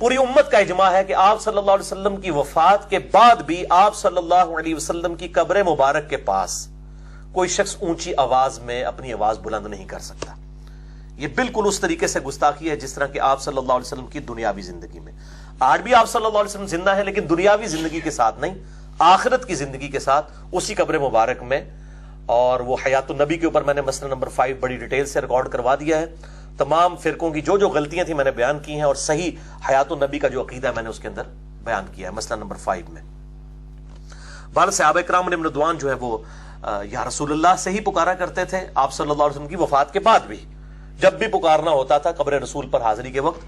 پوری امت کا اجماع ہے کہ آپ صلی اللہ علیہ وسلم کی وفات کے بعد بھی آپ صلی اللہ علیہ وسلم کی قبر مبارک کے پاس کوئی شخص اونچی آواز میں اپنی آواز بلند نہیں کر سکتا. یہ بالکل اس طریقے سے گستاخی ہے جس طرح کہ آپ صلی اللہ علیہ وسلم کی دنیاوی زندگی میں. آج بھی آپ صلی اللہ علیہ وسلم زندہ ہے لیکن دنیاوی زندگی کے ساتھ نہیں, آخرت کی زندگی کے ساتھ اسی قبر مبارک میں. اور وہ حیات النبی کے اوپر میں نے مسئلہ نمبر 5 بڑی ڈیٹیل سے ریکارڈ کروا دیا ہے. تمام فرقوں کی جو غلطیاں تھیں میں نے بیان کی ہیں, اور صحیح حیات النبی کا جو عقیدہ ہے میں نے اس کے اندر بیان کیا ہے مسئلہ نمبر 5 میں. بہر صحابہ کرام نے رضوان جو ہے وہ یا رسول اللہ سے ہی پکارا کرتے تھے آپ صلی اللہ علیہ وسلم کی وفات کے بعد بھی. جب بھی پکارنا ہوتا تھا قبر رسول پر حاضری کے وقت.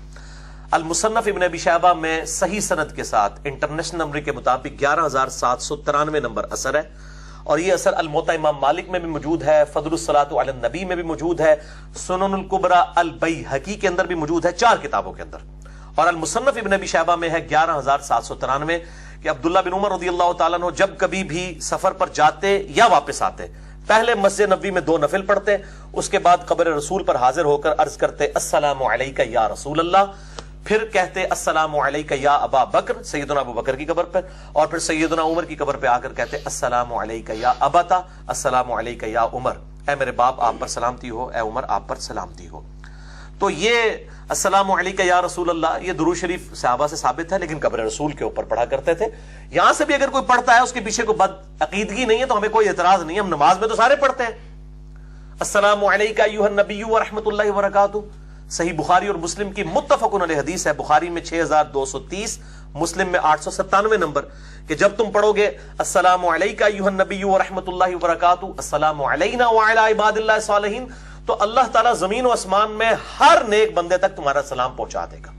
المصنف ابن ابی شیبہ میں صحیح سند کے ساتھ انٹرنیشنل نمبر کے مطابق 11793 نمبر اثر ہے, اور یہ اثر الموطا امام مالک میں بھی موجود ہے, فضل الصلاۃ علی النبی میں بھی موجود ہے, سنن الکبری البیہقی کے اندر بھی موجود ہے, 4 کتابوں کے اندر. اور المصنف ابن ابی شیبہ میں ہے 11793 کہ عبداللہ بن عمر رضی اللہ تعالیٰ عنہ جب کبھی بھی سفر پر جاتے یا واپس آتے پہلے مسجد نبوی میں 2 نفل پڑھتے, اس کے بعد قبر رسول پر حاضر ہو کر عرض کرتے السلام علیکہ یا رسول اللہ, پھر کہتے السلام علیکہ یا ابا بکر, سیدنا ابو بکر کی قبر پر, اور پھر سیدنا عمر کی قبر پہ آ کر کہتے السلام علیکہ یا ابتا, السلام علیکہ یا عمر, اے میرے باپ آپ پر سلامتی ہو, اے عمر آپ پر سلامتی ہو. تو یہ السلام علیکہ یا رسول اللہ یہ درود شریف صحابہ سے ثابت ہے, لیکن قبر رسول کے اوپر پڑھا کرتے تھے. یہاں سے بھی اگر کوئی پڑھتا ہے اس کے پیچھے کوئی بد عقیدگی نہیں ہے تو ہمیں کوئی اعتراض نہیں ہے, ہم نماز میں تو سارے پڑھتے ہیں السلام علیکہ ایھا النبی ورحمۃ اللہ وبرکاتہ. صحیح بخاری اور مسلم کی متفق علیہ حدیث ہے, بخاری میں 6230, مسلم میں 897 نمبر, کہ جب تم پڑھو گے السلام علیکہ ایھا النبی ورحمۃ اللہ وبرکاتہ, السلام علینا وعلی عباد اللہ الصالحین, تو اللہ تعالیٰ زمین و اسمان میں ہر نیک بندے تک تمہارا سلام پہنچا دے گا.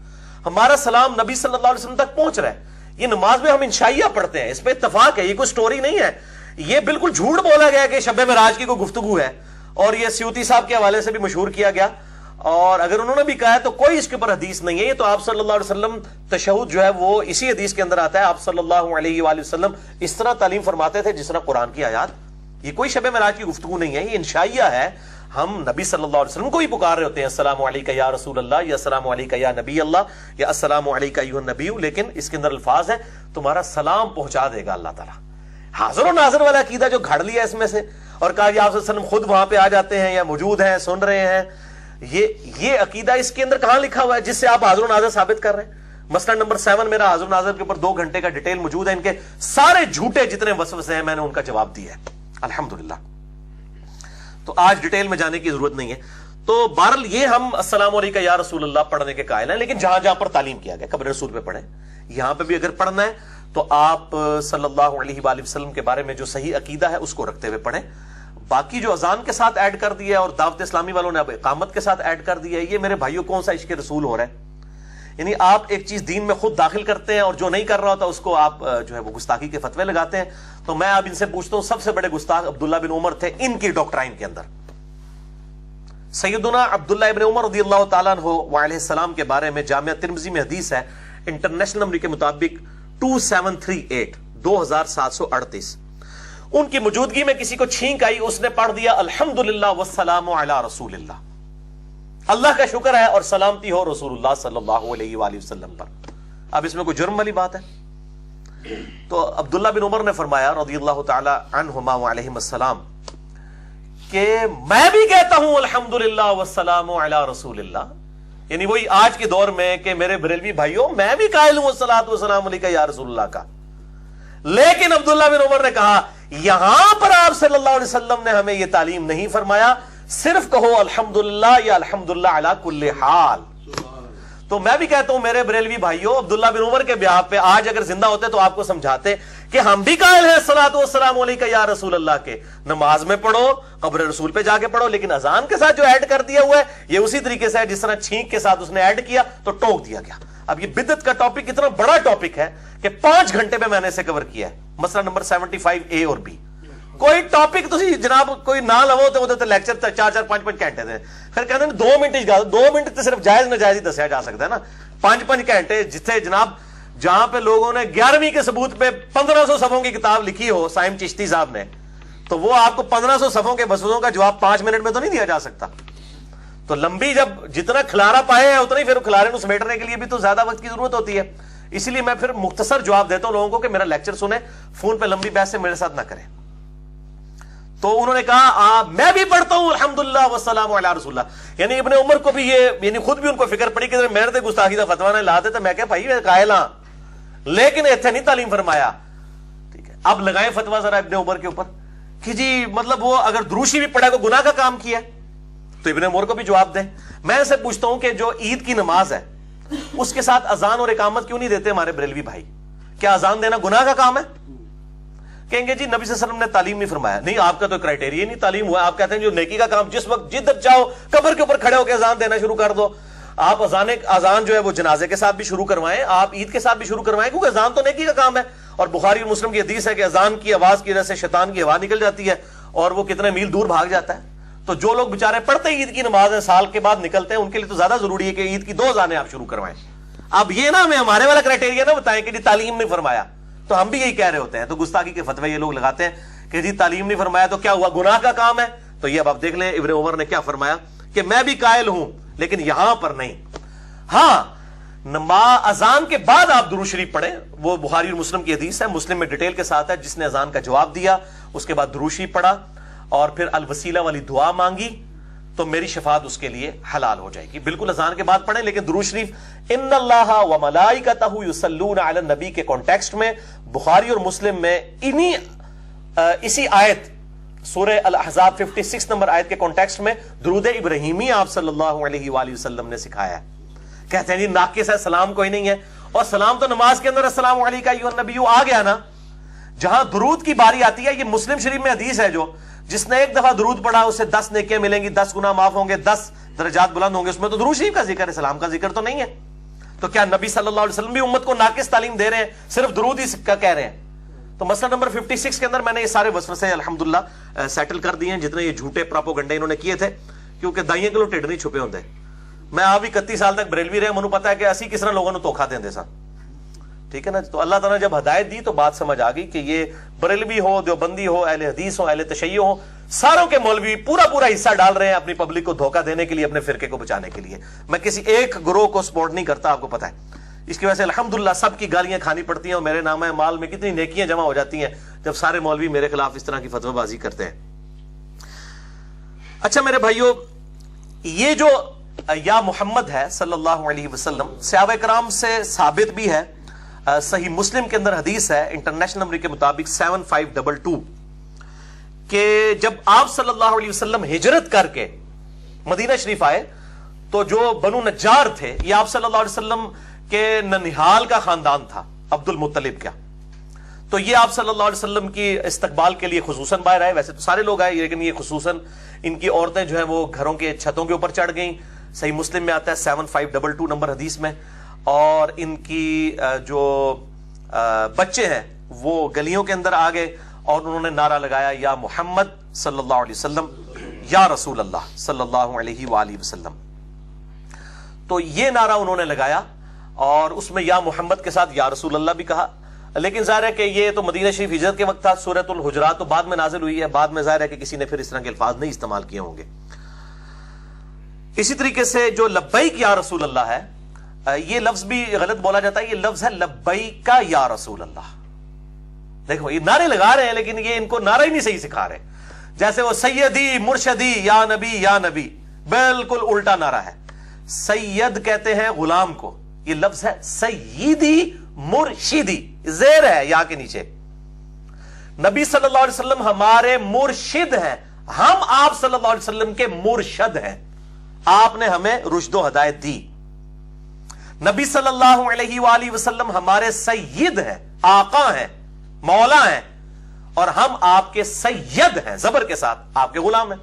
ہمارا سلام نبی صلی اللہ علیہ وسلم تک پہنچ رہا ہے. یہ نماز میں ہم انشائیہ پڑھتے ہیں, اس پہ اتفاق ہے, یہ کوئی سٹوری نہیں ہے. یہ بالکل جھوٹ بولا گیا کہ شب معراج کی کوئی گفتگو ہے, اور یہ سیوطی صاحب کے حوالے سے بھی مشہور کیا گیا, اور اگر انہوں نے بھی کہا ہے تو کوئی اس کے اوپر حدیث نہیں ہے. یہ تو آپ صلی اللہ علیہ وسلم تشہد جو ہے وہ اسی حدیث کے اندر آتا ہے, آپ صلی اللہ علیہ وآلہ وسلم اس طرح تعلیم فرماتے تھے جس طرح قرآن کی آیات. یہ کوئی شب معراج کی گفتگو نہیں ہے, یہ انشائیہ ہے. ہم نبی صلی اللہ علیہ وسلم کو ہی پکار رہے ہوتے ہیں السلام علیکہ یا رسول اللہ, یا السلام علیکہ یا نبی اللہ, یا السلام علیکہ ایھا النبی, لیکن اس کے اندر الفاظ ہیں تمہارا سلام پہنچا دے گا اللہ تعالیٰ. حاضر و ناظر والا عقیدہ جو گھڑ لیا اس میں سے, اور کہا کہ آپ صلی اللہ علیہ وسلم خود وہاں پہ آ جاتے ہیں یا موجود ہیں سن رہے ہیں, یہ عقیدہ اس کے اندر کہاں لکھا ہوا ہے جس سے آپ حاضر و ناظر ثابت کر رہے ہیں؟ مسئلہ نمبر 7 میرا حاضر و ناظر کے اوپر 2 گھنٹے کا ڈیٹیل موجود ہے, ان کے سارے جھوٹے جتنے وسوسے ہیں میں نے ان کا جواب دیا ہے الحمدللہ. تو آج ڈیٹیل میں جانے کی ضرورت نہیں ہے. تو بہرحال یہ ہم السلام علیکہ یا رسول اللہ پڑھنے کے قائل ہیں, لیکن جہاں جہاں پر تعلیم کیا گیا قبر رسول پہ پڑھیں. یہاں پہ بھی اگر پڑھنا ہے تو آپ صلی اللہ علیہ وآلہ وسلم کے بارے میں جو صحیح عقیدہ ہے اس کو رکھتے ہوئے پڑھیں. باقی جو اذان کے ساتھ ایڈ کر دیا ہے اور دعوت اسلامی والوں نے اب اقامت کے ساتھ ایڈ کر دیا ہے, یہ میرے بھائیوں کون سا عشق رسول ہو رہا ہے؟ یعنی آپ ایک چیز دین میں خود داخل کرتے ہیں اور جو نہیں کر رہا ہوتا اس کو آپ جو ہے وہ گستاخی کے فتوے لگاتے ہیں. تو میں اب ان سے پوچھتا ہوں, سب سے بڑے گستاخ عبداللہ بن عمر تھے ان کی ڈاکٹرائن کے اندر. سیدنا عبداللہ ابن عمر رضی اللہ تعالیٰ عنہ وعلیہ السلام کے بارے میں جامعہ ترمذی میں حدیث ہے, انٹرنیشنل نمبر کے مطابق 2738 2738, ان کی موجودگی میں کسی کو چھینک آئی, اس نے پڑھ دیا الحمدللہ والسلام علی رسول اللہ, اللہ کا شکر ہے اور سلامتی ہو رسول اللہ صلی اللہ علیہ وآلہ وسلم پر. اب اس میں کوئی جرم والی بات ہے؟ تو عبداللہ بن عمر نے فرمایا رضی اللہ تعالی عنہما وعلیہم السلام کہ میں بھی کہتا ہوں الحمدللہ والسلام علی رسول اللہ, یعنی وہی آج کے دور میں کہ میرے بریلوی بھائیوں میں بھی قائل ہوں الصلاۃ والسلام علیکہ یا رسول اللہ کا. لیکن عبداللہ بن عمر نے کہا یہاں پر آپ صلی اللہ علیہ وسلم نے ہمیں یہ تعلیم نہیں فرمایا, صرف کہو الحمدللہ یا الحمدللہ علی کل حال. تو میں بھی کہتا ہوں میرے بریلوی بھائیوں, عبداللہ بن عمر کے بیاہ پہ آج اگر زندہ ہوتے تو آپ کو سمجھاتے کہ ہم بھی قائل ہیں الصلاۃ والسلام علیکہ یا رسول اللہ کے, نماز میں پڑھو, قبر رسول پہ جا کے پڑھو, لیکن اذان کے ساتھ جو ایڈ کر دیا ہوا ہے یہ اسی طریقے سے ہے جس طرح چھینک کے ساتھ اس نے ایڈ کیا تو ٹوک دیا گیا. اب یہ بدعت کا ٹاپک اتنا بڑا ٹاپک ہے کہ 5 گھنٹے میں نے اسے کور کیا ہے, مسئلہ نمبر 75A اور B. کوئی ٹاپک تو جناب کوئی نہ لو تو لیکچر 4-4-5-5 گھنٹے دے, پھر کہتے ہیں 2 منٹ 2 منٹ تو صرف جائز ناجائز ہی دسیا جا سکتا ہے نا. 5-5 گھنٹے جتنے جناب جہاں پہ لوگوں نے 11ویں کے ثبوت پہ 1500 صفحوں کی کتاب لکھی ہو سائم چشتی صاحب نے, تو وہ آپ کو 1500 صفحوں کے وسوسوں کا جواب 5 منٹ میں تو نہیں دیا جا سکتا. تو لمبی جب جتنا کھلارا پائے ہیں اتنا ہی پھر کھلارے کو سمیٹنے کے لیے بھی تو زیادہ وقت کی ضرورت ہوتی ہے. اسی لیے میں پھر مختصر جواب دیتا ہوں لوگوں کو کہ میرا لیکچر سنیں, فون پہ لمبی بحث سے میرے ساتھ نہ کریں. تو انہوں نے کہا میں بھی پڑھتا ہوں الحمدللہ والسلام علی رسول اللہ. یعنی ابن عمر کو بھی یہ, یعنی خود بھی ان کو فکر پڑی کہ میرے تے گستاخی دا فتویٰ نہ لا دے, تو میں کہا بھائی قائل ہاں لیکن ایتھے نہیں تعلیم فرمایا. ٹھیک ہے, اب لگائیں فتویٰ ذرا ابن عمر کے اوپر کہ جی مطلب وہ اگر دروشی بھی پڑھا کو گناہ کا کام کیا تو ابن عمر کو بھی جواب دیں. میں سے پوچھتا ہوں کہ جو عید کی نماز ہے اس کے ساتھ اذان اور اقامت کیوں نہیں دیتے ہمارے بریلوی بھائی؟ کیا اذان دینا گناہ کا کام ہے؟ کہیں گے جی نبی صلی اللہ علیہ وسلم نے تعلیم نہیں فرمایا. نہیں, آپ کا تو کرائٹیریا نہیں تعلیم ہوا. آپ کہتے ہیں جو نیکی کا کام جس وقت جدھر چاہو قبر کے اوپر کھڑے ہو کے اذان دینا شروع کر دو. آپ اذان جو ہے وہ جنازے کے ساتھ بھی شروع کروائیں, آپ عید کے ساتھ بھی شروع کروائیں, کیونکہ اذان تو نیکی کا کام ہے. اور بخاری اور مسلم کی حدیث ہے کہ اذان کی آواز کی وجہ سے شیطان کی ہوا نکل جاتی ہے اور وہ کتنے میل دور بھاگ جاتا ہے. تو جو لوگ بےچارے پڑھتے عید کی نماز ہیں سال کے بعد نکلتے ہیں, ان کے لیے تو زیادہ ضروری ہے کہ عید کی 2 اذانیں آپ شروع کروائیں. اب یہ نا ہمیں ہمارے والا کرائٹیریا نہ بتائیں کہ جی تعلیم نہیں فرمایا, تو ہم بھی یہی کہہ رہے ہوتے ہیں. تو گستاخی کے فتوے یہ لوگ لگاتے ہیں کہ جی تعلیم نہیں فرمایا تو کیا ہوا, گناہ کا کام ہے. تو یہ اب آپ دیکھ لیں ابن عمر نے کیا فرمایا کہ میں بھی قائل ہوں لیکن یہاں پر نہیں. ہاں, اذان کے بعد آپ درود شریف پڑھیں, وہ بخاری اور مسلم کی حدیث ہے, مسلم میں ڈیٹیل کے ساتھ ہے. جس نے اذان کا جواب دیا اس کے بعد درود شریف پڑھا اور پھر الوسیلہ والی دعا مانگی تو میری شفاعت اس کے لیے حلال ہو جائے گی. بالکل اذان کے بعد پڑھیں, لیکن درود شریف ان اللہ و ملائکتہ یصلون علی النبی کے کانٹیکسٹ میں بخاری اور مسلم میں اسی آیت سورہ الاحزاب 56 نمبر آیت کے کانٹیکسٹ میں درود ابراہیمی آپ صلی اللہ علیہ وآلہ وسلم نے سکھایا ہے. کہتے ہیں جی ناقص ہے, سلام کوئی نہیں ہے. اور سلام تو نماز کے اندر السلام علیکم ایھا النبی آ گیا نا. جہاں درود کی باری آتی ہے, یہ مسلم شریف میں حدیث ہے جو جس نے ایک دفعہ درود پڑھا اسے 10 نیکیاں ملیں گی, 10 گناہ معاف ہوں گے, 10 درجات بلند ہوں گے. اس میں تو درود شریف کا ذکر ہے, سلام کا ذکر تو نہیں ہے. تو کیا نبی صلی اللہ علیہ وسلم بھی امت کو ناقص تعلیم دے رہے ہیں, صرف درود ہی کا کہہ رہے ہیں؟ تو مسئلہ نمبر 56 کے اندر میں نے یہ سارے وسوسے الحمدللہ سیٹل کر دیے ہیں, جتنے یہ جھوٹے پراپوگنڈے انہوں نے کیے تھے, کیونکہ دائیں کے لوگ ٹیڈ نہیں چھپے ہوتے. میں آپ بھی 31 سال تک بریلوی رہے, منو پتا ہے کہ اسی کس طرح لوگوں نے دھوکا دیں دے سا. ٹھیک ہے نا. تو اللہ تعالیٰ نے جب ہدایت دی تو بات سمجھ آ گئی کہ یہ بریلوی ہو, دیوبندی ہو, اہل حدیث ہو, اہل تشیع ہو, ساروں کے مولوی پورا حصہ ڈال رہے ہیں اپنی پبلک کو دھوکا دینے کے لیے, اپنے فرقے کو بچانے کے لیے. میں کسی ایک گروہ کو سپورٹ نہیں کرتا, آپ کو پتا ہے. اس کی وجہ سے الحمدللہ سب کی گالیاں کھانی پڑتی ہیں, اور میرے نام مال میں کتنی نیکیاں جمع ہو جاتی ہیں جب سارے مولوی میرے خلاف اس طرح کی فتوی بازی کرتے ہیں. اچھا میرے بھائیوں, یہ جو یا محمد ہے صلی اللہ علیہ وسلم صحابہ کرام سے ثابت بھی ہے. صحیح مسلم کے اندر حدیث ہے انٹرنیشنل نمبر کے مطابق 7522 کہ جب آپ صلی اللہ علیہ وسلم ہجرت کر کے مدینہ شریف آئے تو جو بنو نجار تھے, یہ آپ صلی اللہ علیہ وسلم کے ننہال کا خاندان تھا, عبد المطلب کا. تو یہ آپ صلی اللہ علیہ وسلم کی استقبال کے لیے خصوصاً باہر آئے. ویسے تو سارے لوگ آئے, لیکن یہ خصوصاً ان کی عورتیں جو ہیں وہ گھروں کے چھتوں کے اوپر چڑھ گئیں. صحیح مسلم میں آتا ہے 7522 نمبر حدیث میں. اور ان کی جو بچے ہیں وہ گلیوں کے اندر آ گئے اور انہوں نے نعرہ لگایا یا محمد صلی اللہ علیہ وسلم, یا رسول اللہ صلی اللہ علیہ وآلہ وسلم. تو یہ نعرہ انہوں نے لگایا اور اس میں یا محمد کے ساتھ یا رسول اللہ بھی کہا. لیکن ظاہر ہے کہ یہ تو مدینہ شریف ہجرت کے وقت تھا, سورۃ الحجرات تو بعد میں نازل ہوئی ہے, بعد میں ظاہر ہے کہ کسی نے پھر اس طرح کے الفاظ نہیں استعمال کیے ہوں گے. اسی طریقے سے جو لبیک یا رسول اللہ ہے, یہ لفظ بھی غلط بولا جاتا ہے. یہ لفظ ہے لبیک یا رسول اللہ. دیکھو یہ نعرے لگا رہے ہیں لیکن یہ ان کو نعرہ ہی نہیں صحیح سکھا رہے. جیسے وہ سیدی مرشدی یا نبی یا نبی, بالکل الٹا نعرہ ہے. سید کہتے ہیں غلام کو, یہ لفظ ہے سیدی مرشدی, زیر ہے یا کے نیچے. نبی صلی اللہ علیہ وسلم ہمارے مرشد ہیں, ہم آپ صلی اللہ علیہ وسلم کے مرشد ہیں. آپ نے ہمیں رشد و ہدایت دی. نبی صلی اللہ علیہ وآلہ وسلم ہمارے سید ہیں, آقا ہیں, مولا ہیں, اور ہم آپ کے سید ہیں, زبر کے ساتھ آپ کے غلام ہیں.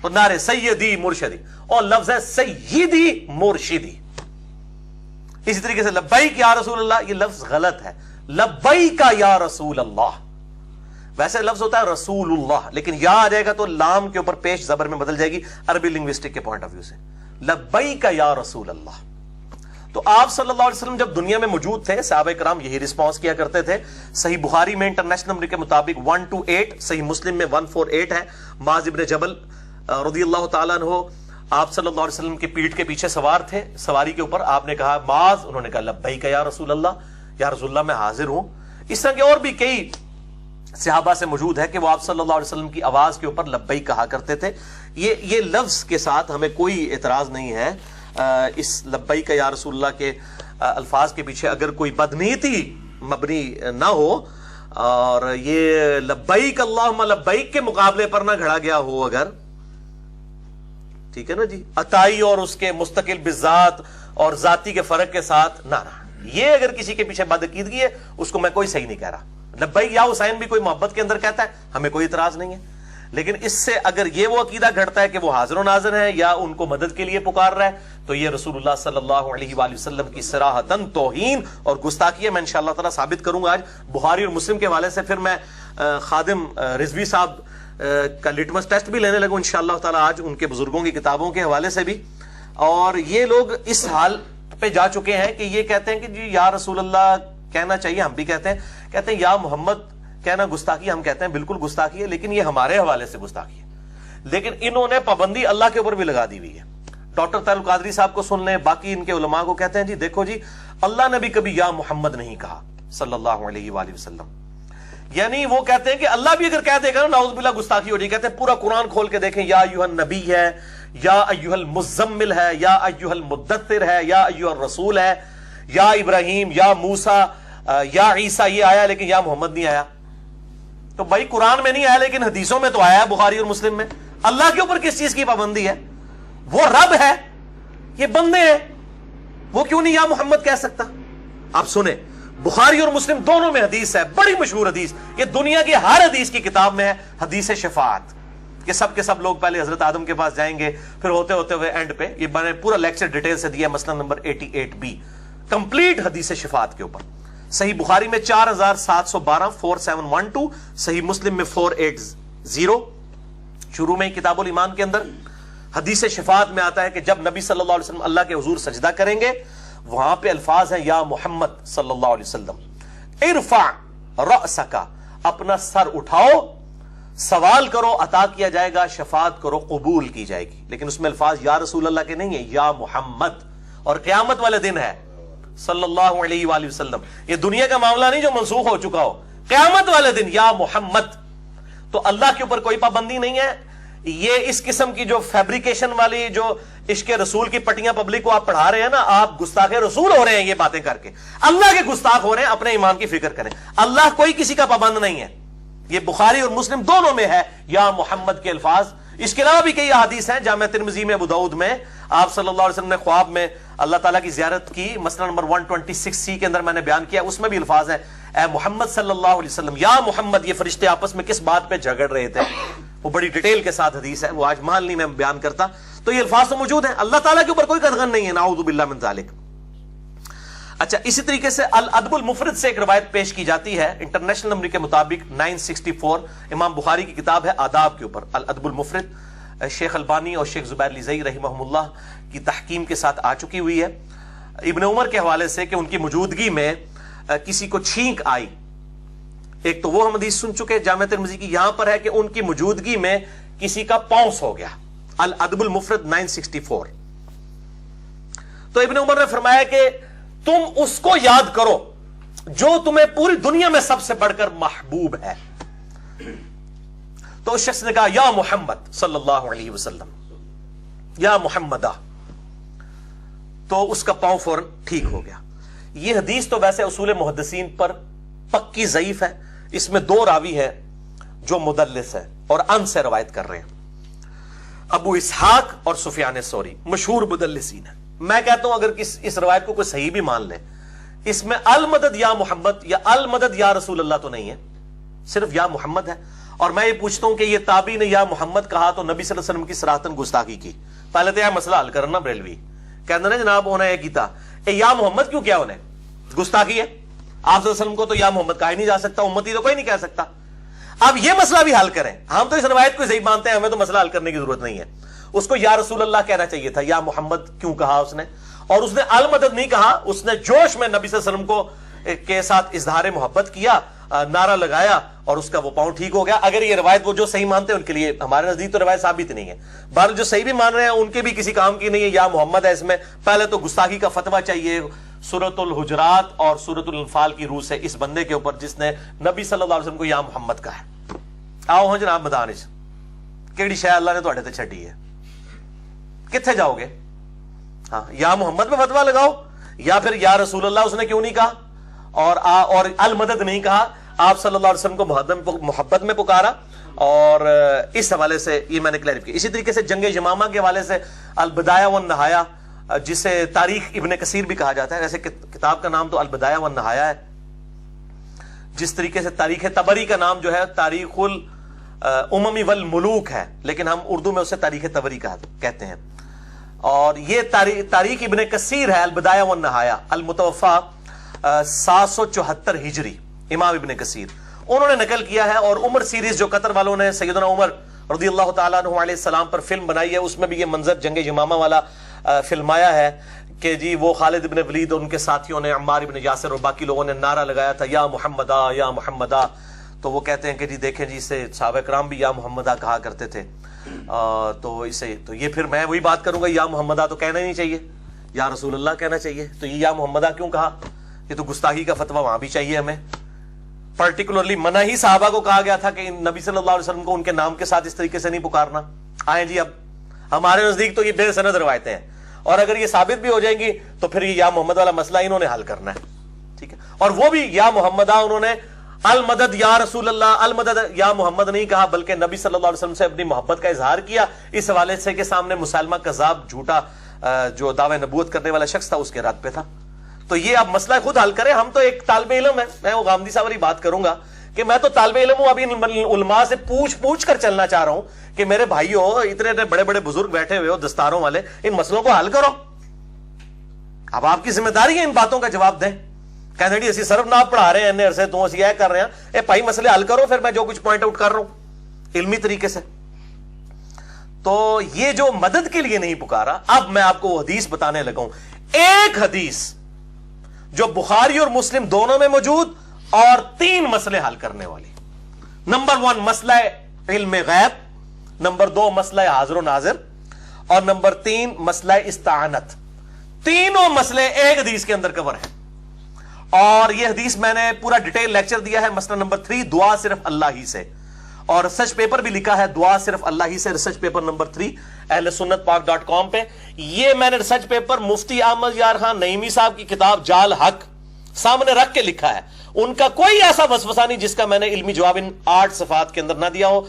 تو نعرے سیدی مرشدی, اور لفظ ہے سیدی مرشدی. اسی طریقے سے لبیک یا رسول اللہ, یہ لفظ غلط ہے. لبیک یا رسول اللہ, ویسے لفظ ہوتا ہے رسول اللہ, لیکن یا آ جائے گا تو لام کے اوپر پیش زبر میں بدل جائے گی عربی لنگوسٹک کے پوائنٹ آف ویو سے. لبیک یا رسول اللہ. تو آپ صلی اللہ علیہ وسلم جب دنیا میں موجود تھے, صحابہ کرام یہی رسپانس کیا کرتے تھے. صحیح بخاری میں انٹرنیشنل نمبر کے مطابق 128, صحیح مسلم میں 148 ہے. معاذ ابن جبل رضی اللہ تعالیٰ عنہ آپ صلی اللہ علیہ وسلم کی پیٹھ کے پیچھے سوار تھے, سواری کے اوپر, آپ نے کہا معاذ, انہوں نے کہا لبیک یا رسول اللہ, یا رسول اللہ میں حاضر ہوں. اس طرح کے اور بھی کئی صحابہ سے موجود ہے کہ وہ آپ صلی اللہ علیہ وسلم کی آواز کے اوپر لبیک کہا کرتے تھے. یہ لفظ کے ساتھ ہمیں کوئی اعتراض نہیں ہے. اس لبیک یا رسول اللہ کے الفاظ کے پیچھے اگر کوئی بدنیتی مبنی نہ ہو اور یہ لبیک اللہم لبیک کے مقابلے پر نہ گھڑا گیا ہو اگر, ٹھیک ہے نا جی, عطائی اور اس کے مستقل بذات اور ذاتی کے فرق کے ساتھ نہ, یہ اگر کسی کے پیچھے بدعقیدگی ہے اس کو میں کوئی صحیح نہیں کہہ رہا. لبیک یا حسین بھی کوئی محبت کے اندر کہتا ہے, ہمیں کوئی اعتراض نہیں ہے. لیکن اس سے اگر یہ وہ عقیدہ گھڑتا ہے کہ وہ حاضر و ناظر ہے یا ان کو مدد کے لیے پکار رہا ہے, تو یہ رسول اللہ صلی اللہ علیہ وآلہ وسلم کی صراحتاً توہین اور گستاخی ہے. میں انشاءاللہ تعالی ثابت کروں گا آج بخاری اور مسلم کے حوالے سے. پھر میں خادم رضوی صاحب کا لٹمس ٹیسٹ بھی لینے لگوں انشاءاللہ تعالی آج, ان کے بزرگوں کی کتابوں کے حوالے سے بھی. اور یہ لوگ اس حال پہ جا چکے ہیں کہ یہ کہتے ہیں کہ جی یا رسول اللہ کہنا چاہیے, ہم بھی کہتے ہیں یا محمد کہنا گستاخی, ہم کہتے ہیں بالکل گستاخی ہے, لیکن یہ ہمارے حوالے سے گستاخی ہے. لیکن انہوں نے پابندی اللہ کے اوپر بھی لگا دی ہوئی ہے. ڈاکٹر طاہر القادری صاحب کو سن لیں, باقی ان کے علماء کو کہتے ہیں جی دیکھو جی اللہ نے بھی کبھی یا محمد نہیں کہا صلی اللہ علیہ وآلہ وسلم. یعنی وہ کہتے ہیں کہ اللہ بھی اگر کہہ دے گا نا نعوذ باللہ گستاخی ہو جائے. کہتے ہیں پورا قرآن کھول کے دیکھیں, یا ایھا النبی ہے, یا ایھا المزمل ہے, یا ایھا المدثر ہے, یا ایھا الرسول ہے, یا ابراہیم, یا موسیٰ, یا عیسیٰ, یہ آیا لیکن یا محمد نہیں آیا. تو بھائی قرآن میں نہیں آیا لیکن حدیثوں میں تو آیا, بخاری اور مسلم میں. اللہ کے اوپر کس چیز کی پابندی ہے؟ وہ رب ہے, یہ بندے ہیں, وہ کیوں نہیں یا محمد کہہ سکتا؟ آپ سنیں, بخاری اور مسلم دونوں میں حدیث ہے, بڑی مشہور حدیث, یہ دنیا کی ہر حدیث کی کتاب میں ہے, حدیث شفاعت. کہ سب کے سب لوگ پہلے حضرت آدم کے پاس جائیں گے, پھر ہوتے ہوتے ہوئے اینڈ پہ, یہ میں نے پورا لیکچر ڈیٹیل سے دیا, مسئلہ نمبر 88B, کمپلیٹ حدیث شفاعت کے اوپر. صحیح بخاری میں 4712 4712, صحیح مسلم میں 480. شروع میں کتاب الایمان کے اندر حدیث شفاعت میں آتا ہے کہ جب نبی صلی اللہ علیہ وسلم اللہ کے حضور سجدہ کریں گے, وہاں پہ الفاظ ہیں یا محمد صلی اللہ علیہ وسلم ارفع رأسک, اپنا سر اٹھاؤ, سوال کرو عطا کیا جائے گا, شفاعت کرو قبول کی جائے گی. لیکن اس میں الفاظ یا رسول اللہ کے نہیں ہیں, یا محمد. اور قیامت والے دن ہے صلی اللہ علیہ وآلہ وسلم, یہ دنیا کا معاملہ نہیں جو منسوخ ہو چکا ہو, قیامت والے دن یا محمد. تو اللہ کے اوپر کوئی پابندی نہیں ہے. یہ اس قسم کی جو فیبریکیشن والی جو عشق رسول کی پٹیاں پبلک کو آپ پڑھا رہے ہیں نا, آپ گستاخ رسول ہو رہے ہیں یہ باتیں کر کے, اللہ کے گستاخ ہو رہے ہیں. اپنے ایمان کی فکر کریں, اللہ کوئی کسی کا پابند نہیں ہے. یہ بخاری اور مسلم دونوں میں ہے یا محمد کے الفاظ. اس کے علاوہ بھی کئی احادیث ہیں, جامع ترمذی میں, ابو داؤد میں, آپ صلی اللہ علیہ وسلم نے خواب میں اللہ تعالیٰ کی زیارت کی, مسئلہ نمبر 126C کے اندر میں نے بیان کیا, اس میں بھی الفاظ ہیں اے محمد صلی اللہ علیہ وسلم, یا محمد. یہ فرشتے آپس میں کس بات پہ جھگڑ رہے تھے, وہ بڑی ڈیٹیل کے ساتھ حدیث ہے, وہ آج محل نہیں میں بیان کرتا. تو یہ الفاظ تو موجود ہیں, اللہ تعالیٰ کے اوپر کوئی قدغن نہیں ہے, نعوذ باللہ من ذالک. اچھا, اسی طریقے سے الادب المفرد سے ایک روایت پیش کی جاتی ہے انٹرنیشنل نمبر کے مطابق 964, امام بخاری کی کتاب ہے آداب کے اوپر, الادب المفرد, شیخ البانی اور شیخ زبیر لیزئی رحمہم اللہ کی تحکیم کے ساتھ آ چکی ہوئی ہے. ابن عمر کے حوالے سے کہ ان کی موجودگی میں کسی کو چھینک آئی, ایک تو وہ ہم حدیث سن چکے جامع ترمذی کی, یہاں پر ہے کہ ان کی موجودگی میں کسی کا پاؤنس ہو گیا, الادب المفرد 964. تو ابن عمر نے فرمایا کہ تم اس کو یاد کرو جو تمہیں پوری دنیا میں سب سے بڑھ کر محبوب ہے. تو اس شخص نے کہا یا محمد صلی اللہ علیہ وسلم, یا محمدہ. تو اس کا پاؤں فوراً ٹھیک ہو گیا. یہ حدیث تو ویسے اصول محدثین پر پکی ضعیف ہے. اس میں دو راوی ہیں جو مدلس ہے اور ان سے روایت کر رہے ہیں, ابو اسحاق اور سفیان ثوری, مشہور مدلسین ہیں. میں کہتا ہوں اگر اس روایت کو کوئی صحیح بھی مان لے, اس میں المدد یا محمد یا المدد یا رسول اللہ تو نہیں ہے, صرف یا محمد ہے. اور میں یہ پوچھتا ہوں کہ یہ تابعی نے یا محمد کہا تو نبی صلی اللہ علیہ وسلم کی صراحتاً گستاخی کی. پہلے تو یہ مسئلہ حل کرنا بریلوی کہتے ہیں جناب انہیں یہ کیتا, یا محمد کیوں کیا, انہیں گستاخی ہے. آپ صلی اللہ علیہ وسلم کو تو یا محمد کہا ہی نہیں جا سکتا, امتی تو کوئی نہیں کہہ سکتا. اب یہ مسئلہ بھی حل کریں. ہم تو اس روایت کو صحیح مانتے ہیں, ہمیں تو مسئلہ حل کرنے کی ضرورت نہیں ہے. اس کو یا رسول اللہ کہنا چاہیے تھا, یا محمد کیوں کہا اس نے, اور اس نے المدد نہیں کہا. اس نے جوش میں نبی صلی اللہ علیہ وسلم کو کے ساتھ اظہار محبت کیا نعرہ لگایا اور اس کا وہ پاؤں ٹھیک ہو گیا. اگر یہ روایت وہ جو صحیح مانتے ہیں ان کے لیے، ہمارے نزدیک تو روایت ثابت نہیں ہے. بہرحال جو صحیح بھی مان رہے ہیں ان کے بھی کسی کام کی نہیں ہے. یا محمد ہے اس میں، پہلے تو گستاخی کا فتویٰ چاہیے سورۃ الحجرات اور سورۃ الانفال کی روح سے اس بندے کے اوپر جس نے نبی صلی اللہ علیہ وسلم کو یا محمد کہا ہے. آؤ ہاں جناب مدانش، کیڑی شے اللہ نے تواڈے تے چھڈی ہے؟ کتنے جاؤ گے؟ ہاں یا محمد پہ فتویٰ لگاؤ، یا پھر یا رسول اللہ اس نے کیوں نہیں کہا، اور المدد نہیں کہا. آپ صلی اللہ علیہ وسلم کو محبت میں پکارا، اور اس حوالے سے یہ میں نے کلیئر کیا. اسی طریقے سے جنگ یمامہ کے حوالے سے البدایہ والنہایہ، جسے تاریخ ابن کثیر بھی کہا جاتا ہے، ویسے کتاب کا نام تو البدایہ والنہایہ ہے. جس طریقے سے تاریخ طبری کا نام جو ہے تاریخ الامم والملوک ہے، لیکن ہم اردو میں اسے تاریخ طبری کہتے ہیں. اور یہ تاریخ ابن کثیر ہے البدایہ والنہایہ، المتوفا 774 ہجری، امام ابن کثیر انہوں نے نقل کیا ہے. اور عمر سیریز جو قطر والوں نے سیدنا عمر رضی اللہ تعالیٰ عنہ علیہ السلام پر فلم بنائی ہے، اس میں بھی یہ منظر جنگ یمامہ والا فلمایا ہے کہ جی وہ خالد ابن ولید اور ان کے ساتھیوں نے، عمار ابن یاسر اور باقی لوگوں نے نعرہ لگایا تھا یا محمدہ یا محمدہ. تو وہ کہتے ہیں کہ جی دیکھیں جی اسے صحابہ کرام بھی یا محمدہ کہا کرتے تھے. تو یہ پھر میں وہی بات کروں گا، یا محمدہ تو کہنا ہی نہیں چاہیے، یا رسول اللہ کہنا چاہیے. تو یہ یا محمدہ کیوں کہا؟ یہ تو گستاخی کا فتویٰ وہاں بھی چاہیے ہمیں. پرٹیکولرلی منع ہی صحابہ کو کہا گیا تھا کہ نبی صلی اللہ علیہ وسلم کو ان کے نام کے ساتھ اس طریقے سے نہیں پکارنا. آئیں جی اب ہمارے نزدیک تو یہ بے سند روایتیں ہیں، اور اگر یہ ثابت بھی ہو جائیں گی تو پھر یہ یا محمد والا مسئلہ انہوں نے حل کرنا ہے. ٹھیک ہے، اور وہ بھی یا محمدہ انہوں نے المدد یا رسول اللہ، المدد یا محمد نہیں کہا، بلکہ نبی صلی اللہ علیہ وسلم سے اپنی محبت کا اظہار کیا اس حوالے سے کہ سامنے مسلمہ کذاب جھوٹا جو دعوی نبوت کرنے والا شخص تھا اس کے رد پہ تھا. تو یہ اب مسئلہ خود حل کریں. ہم تو ایک طالب علم ہے، میں وہ غامدی صاحب والی بات کروں گا کہ میں تو طالب علم ہوں، ابھی علماء سے پوچھ کر چلنا چاہ رہا ہوں کہ میرے بھائیو، اتنے بڑے بڑے بزرگ بیٹھے ہوئے ہو دستاروں والے، ان مسئلوں کو حل کرو. اب آپ کی ذمہ داری ہے ان باتوں کا جواب دیں. کہتے ہیں اسی صرف نہ پڑھا رہے ہیں عرصے تو اسی کر رہے ہیں، اے بھائی مسئلے حل کرو. پھر میں جو کچھ پوائنٹ آؤٹ کر رہا ہوں علمی طریقے سے. تو یہ جو مدد کے لیے نہیں پکارا، اب میں آپ کو وہ حدیث بتانے لگا ہوں. ایک حدیث جو بخاری اور مسلم دونوں میں موجود اور 3 مسئلے حل کرنے والی. نمبر 1 مسئلہ علم غیب، نمبر 2 مسئلہ حاضر و ناظر، اور نمبر 3 مسئلہ استعانت. تینوں مسئلے ایک حدیث کے اندر کور ہیں. اور یہ حدیث میں نے پورا ڈیٹیل لیکچر دیا ہے. مسئلہ نمبر 3 دعا صرف اللہ ہی سے، اور ریسرچ پیپر بھی لکھا ہے دعا صرف اللہ ہی سے، ریسرچ پیپر نمبر 3 ahlsunnatpak.com پہ. یہ میں نے ریسرچ پیپر مفتی احمد یار خان نعیمی صاحب کی کتاب جال حق سامنے رکھ کے لکھا ہے. ان کا کوئی ایسا وسوسہ نہیں جس کا میں نے علمی جواب ان 8 صفحات کے اندر نہ دیا ہو.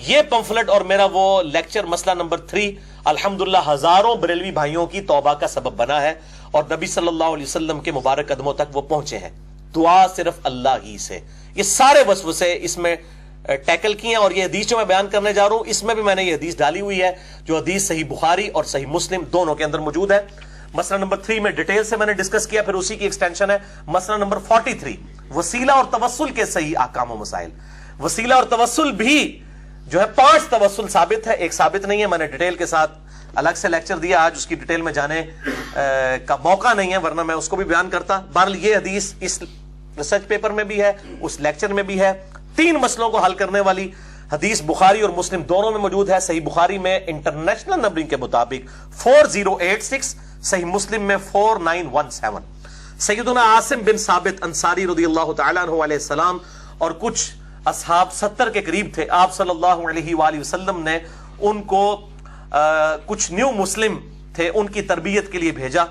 یہ پمفلٹ اور میرا وہ لیکچر مسئلہ نمبر 3 الحمدللہ ہزاروں بریلوی بھائیوں کی توبہ کا سبب بنا ہے، اور نبی صلی اللہ علیہ وسلم کے مبارک قدموں تک وہ پہنچے ہیں. دعا صرف اللہ ہی سے. یہ سارے وسوسے اس میں ٹیکل کی ہیں. اور یہ حدیث جو میں بیان کرنے جا رہا ہوں اس میں بھی میں نے یہ حدیث ڈالی ہوئی ہے جو حدیث صحیح بخاری اور صحیح مسلم دونوں کے اندر موجود ہے. مسئلہ نمبر 3 میں ڈیٹیل سے میں نے ڈسکس کیا، پھر اسی کی ایکسٹینشن ہے مسئلہ نمبر 43 وسیلہ اور توسل کے صحیح احکام و مسائل. وسیلہ اور توسل بھی جو ہے 5 توسل ثابت ہے، ایک ثابت نہیں ہے. میں نے ڈیٹیل کے ساتھ الگ سے لیکچر دیا، آج اس کی ڈیٹیل میں جانے کا موقع نہیں ہے، ورنہ میں اس کو بھی بیان کرتا. بہرحال یہ حدیث اس ریسرچ پیپر میں بھی ہے، اس لیکچر میں بھی ہے. 3 مسئلوں کو حل کرنے والی حدیث بخاری اور مسلم دونوں میں موجود ہے. صحیح بخاری میں انٹرنیشنل نمبرنگ کے مطابق 4086، صحیح مسلم میں 4917. سیدنا عاصم بن ثابت انصاری رضی اللہ تعالیٰ عنہ علیہ السلام اور کچھ اصحاب 70 کے قریب تھے. آپ صلی اللہ علیہ وآلہ وسلم نے ان کو کچھ نیو مسلم تھے ان کی تربیت کے لیے بھیجا،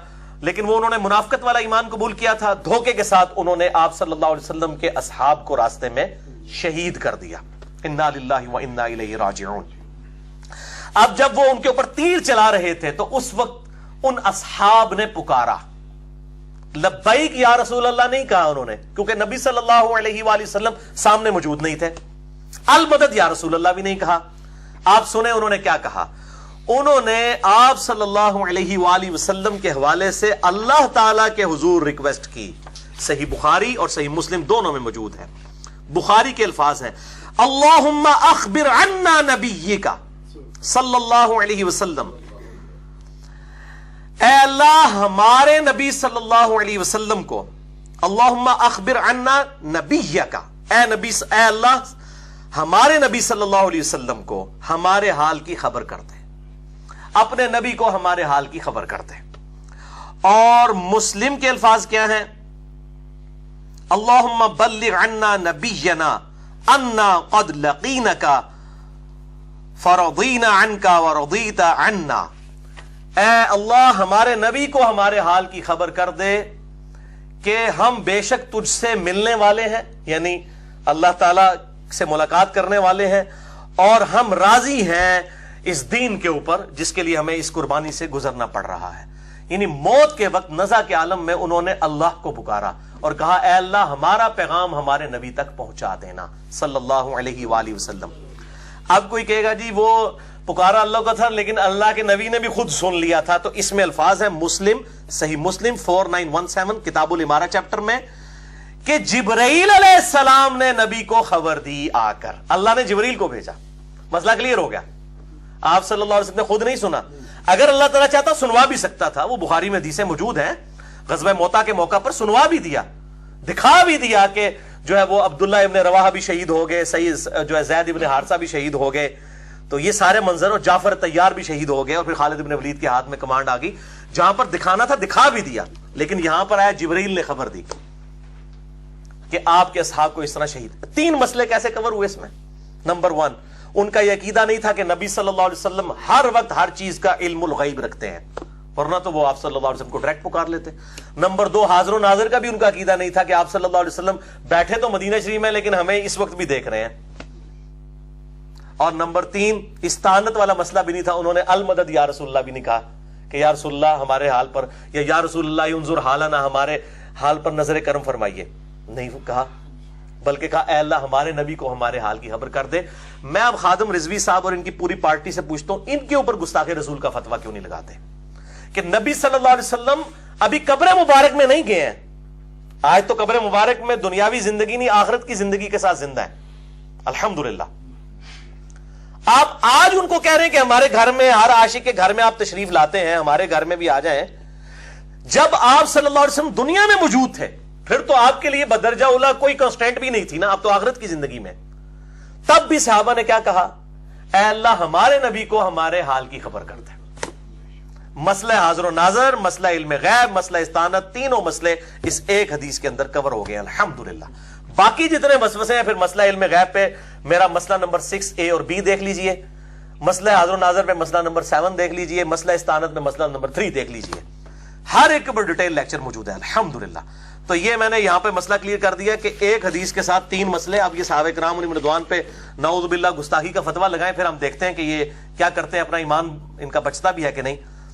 لیکن وہ انہوں نے منافقت والا ایمان قبول کیا تھا. دھوکے کے ساتھ انہوں نے آپ صلی اللہ علیہ وسلم کے اصحاب کو راستے میں شہید کر دیا. انا للہ و انا الیہ راجعون. اب جب وہ ان کے اوپر تیر چلا رہے تھے تو اس وقت ان اصحاب نے پکارا، لبیک یا رسول اللہ نہیں کہا انہوں نے، کیونکہ نبی صلی اللہ علیہ وآلہ وسلم سامنے موجود نہیں تھے. المدد یا رسول اللہ بھی نہیں کہا. آپ سنیں انہوں نے کیا کہا. انہوں نے آپ صلی اللہ علیہ وآلہ وسلم کے حوالے سے اللہ تعالی کے حضور ریکویسٹ کی. صحیح بخاری اور صحیح مسلم دونوں میں موجود ہے. بخاری کے الفاظ ہیں اللہم اخبر عنا نبیک صلی اللہ علیہ وسلم، اے اللہ ہمارے نبی صلی اللہ علیہ وسلم کو، اللہم اخبر عنا نبیک، اے اللہ ہمارے نبی صلی اللہ علیہ وسلم کو ہمارے حال کی خبر کر دے، اپنے نبی کو ہمارے حال کی خبر کر دے۔ اور مسلم کے الفاظ کیا ہیں؟ اللہم بلغ عنا نبینا انا قد لقینک فرضینا عنک ورضیت عنا۔ اے اللہ ہمارے نبی کو ہمارے حال کی خبر کر دے کہ ہم بے شک تجھ سے ملنے والے ہیں، یعنی اللہ تعالی سے ملاقات کرنے والے ہیں، اور ہم راضی ہیں اس دین کے اوپر جس کے لیے ہمیں اس قربانی سے گزرنا پڑ رہا ہے۔ یعنی موت کے وقت نزع کے عالم میں انہوں نے اللہ کو پکارا اور کہا اے اللہ ہمارا پیغام ہمارے نبی تک پہنچا دینا صلی اللہ علیہ وآلہ وسلم۔ اب کوئی کہے گا جی وہ پکارا اللہ کا تھا لیکن اللہ کے نبی نے بھی خود سن لیا تھا، تو اس میں الفاظ ہیں مسلم، صحیح مسلم 4917 کتاب الامارہ چیپٹر میں، کہ جبرائیل علیہ السلام نے نبی کو خبر دی آ کر، اللہ نے جبرائیل کو بھیجا۔ مسئلہ کلیئر ہو گیا؟ آپ صلی اللہ علیہ وسلم نے خود نہیں سنا، اگر اللہ تعالیٰ چاہتا سنوا بھی سکتا تھا، وہ بخاری میں حدیثیں موجود ہیں، غزوہ موتا کے موقع پر سنوا بھی دیا، دکھا بھی دیا کہ جو ہے وہ عبداللہ ابن رواحہ بھی شہید ہو گئے، سید جو ہے زید ابن حارثہ بھی شہید ہو گئے، تو یہ سارے منظر، اور جعفر طیار بھی شہید ہو گئے، اور پھر خالد ابن ولید کے ہاتھ میں کمانڈ آ گئی، جہاں پر دکھانا تھا دکھا بھی دیا، لیکن یہاں پر آیا جبرائیل نے خبر دی کہ آپ کے اصحاب کو اس طرح شہید۔ 3 مسئلے کیسے کور ہوئے اس میں؟ نمبر 1، ان کا یہ عقیدہ نہیں تھا کہ نبی صلی اللہ علیہ وسلم ہر وقت ہر چیز کا علم الغیب رکھتے ہیں، ورنہ تو وہ آپ صلی اللہ علیہ وسلم کو ڈائریکٹ پکار لیتے۔ نمبر 2، حاضر و ناظر کا بھی ان کا عقیدہ نہیں تھا کہ آپ صلی اللہ علیہ وسلم بیٹھے تو مدینہ شریف میں لیکن ہمیں اس وقت بھی دیکھ رہے ہیں۔ اور نمبر 3، استعانت والا مسئلہ بھی نہیں تھا، انہوں نے المدد یا رسول اللہ بھی نہیں کہا کہ یا رسول اللہ ہمارے حال پر، یا رسول اللہ انظر حالنا ہمارے حال پر نظر کرم فرمائیے، نہیں کہا، بلکہ کہا اے اللہ ہمارے نبی کو ہمارے حال کی خبر کر دے۔ میں اب خادم رضوی صاحب اور ان کی پوری پارٹی سے پوچھتا ہوں، ان کے اوپر گستاخی رسول کا فتویٰ کیوں نہیں لگاتے کہ نبی صلی اللہ علیہ وسلم ابھی قبر مبارک میں نہیں گئے ہیں؟ آج تو قبر مبارک میں دنیاوی زندگی نہیں، آخرت کی زندگی کے ساتھ زندہ ہے الحمدللہ۔ آپ آج ان کو کہہ رہے ہیں کہ ہمارے گھر میں، ہر عاشق کے گھر میں آپ تشریف لاتے ہیں، ہمارے گھر میں بھی آ جائیں۔ جب آپ صلی اللہ علیہ وسلم دنیا میں موجود تھے پھر تو آپ کے لیے بدرجہ اولا کوئی کنسٹینٹ بھی نہیں تھی نا، آپ تو آخرت کی زندگی میں۔ تب بھی صحابہ نے کیا کہا؟ اے اللہ ہمارے نبی کو ہمارے حال کی خبر کر دے۔ مسئلہ حاضر و ناظر، مسئلہ علم غیب، مسئلہ استعانت، تینوں مسئلے اس ایک حدیث کے اندر کور ہو گئے الحمدللہ۔ باقی جتنے وسوسے ہیں پھر مسئلہ علم غیب پہ میرا مسئلہ نمبر 6A اور B دیکھ لیجئے، مسئلہ حاضر و ناظر پہ مسئلہ نمبر 7 دیکھ لیجئے، مسئلہ استعانت میں مسئلہ نمبر 3 دیکھ لیجئے، ہر ایک پر ڈیٹیل لیکچر موجود ہے الحمدللہ۔ تو یہ میں نے یہاں پہ مسئلہ کلیئر کر دیا کہ ایک حدیث کے ساتھ 3 مسئلے۔ اب یہ صحابہ کرام علیہم رضوان پہ نعوذ باللہ گستاخی کا فتویٰ لگائیں، پھر ہم دیکھتے ہیں کہ یہ کیا کرتے ہیں، اپنا ایمان ان کا بچتا بھی ہے کہ نہیں۔